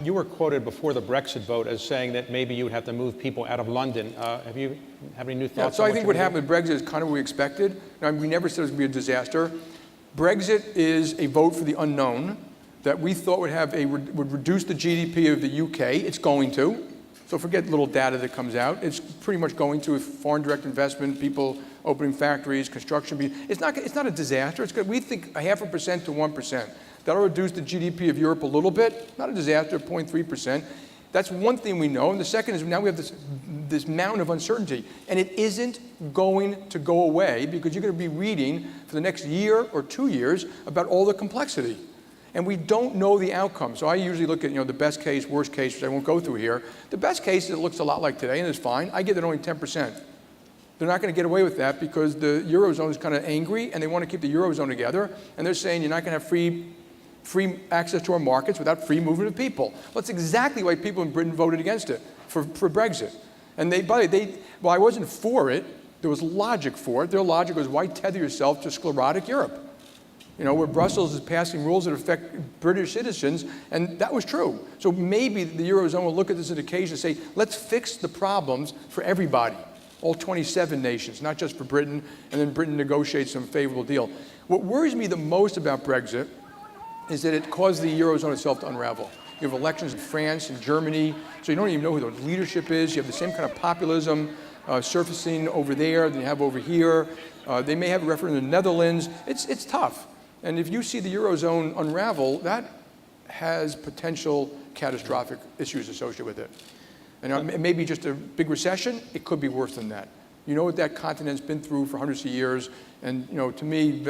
You were quoted before the Brexit vote as saying that maybe you would have to move people out of London. Have any new thoughts? Yeah, so I think what happened with Brexit is kind of what we expected. Now, we never said it was going to be a disaster. Brexit is a vote for the unknown that we thought would reduce the GDP of the UK. It's going to. So forget little data that comes out. It's pretty much going to foreign direct investment, people opening factories, construction. It's not a disaster. It's good. We think 0.5% to 1%. That'll reduce the GDP of Europe a little bit. Not a disaster, 0.3%. That's one thing we know. And the second is now we have this mountain of uncertainty. And it isn't going to go away because you're going to be reading for the next year or 2 years about all the complexity. And we don't know the outcome. So I usually look at the best case, worst case, which I won't go through here. The best case, it looks a lot like today, and it's fine. I give it only 10%. They're not going to get away with that because the Eurozone is kind of angry, and they want to keep the Eurozone together. And they're saying you're not going to have free access to our markets without free movement of people. Well, that's exactly why people in Britain voted against it, for Brexit. And I wasn't for it. There was logic for it. Their logic was, why tether yourself to sclerotic Europe? Where Brussels is passing rules that affect British citizens, and that was true. So maybe the Eurozone will look at this as an occasion to say, let's fix the problems for everybody, all 27 nations, not just for Britain, and then Britain negotiates some favorable deal. What worries me the most about Brexit is that it caused the Eurozone itself to unravel. You have elections in France and Germany, so you don't even know who the leadership is. You have the same kind of populism surfacing over there than you have over here. They may have a referendum in the Netherlands. It's tough. And if you see the Eurozone unravel, that has potential catastrophic issues associated with it. And it may be just a big recession. It could be worse than that. You know what that continent's been through for hundreds of years. And to me,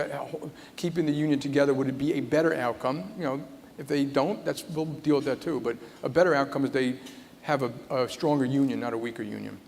keeping the union together would be a better outcome. If they don't, we'll deal with that too. But a better outcome is they have a stronger union, not a weaker union.